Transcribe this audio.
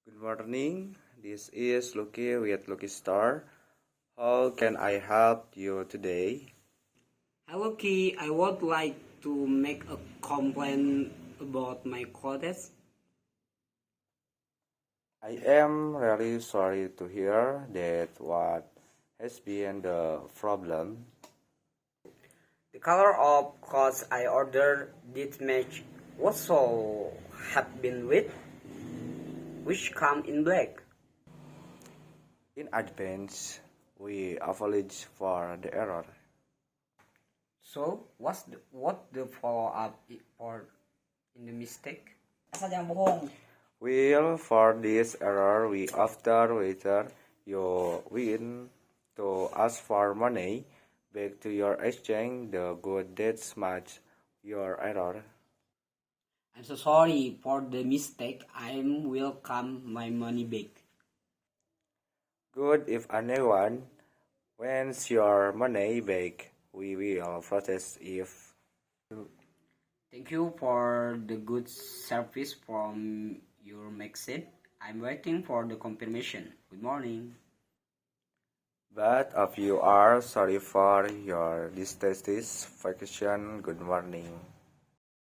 Good morning. This is Luki with Luki Star. How can I help you today? Hi Luki, I would like to make a complaint about my clothes. I am really sorry to hear that what has been the problem. The color of clothes I ordered did match what should have been with, which come in black. In advance, we apologize for the error. So, what the follow up for in the mistake? Well, for this error, we after later you win to ask for money back to your exchange the good that match your error. I'm so sorry for the mistake. I will come my money back. Good if anyone wants your money back, we will process if Thank you for the good service from your magazine. I'm waiting for the confirmation. Good morning. both of you are sorry for your dissatisfaction. Good morning.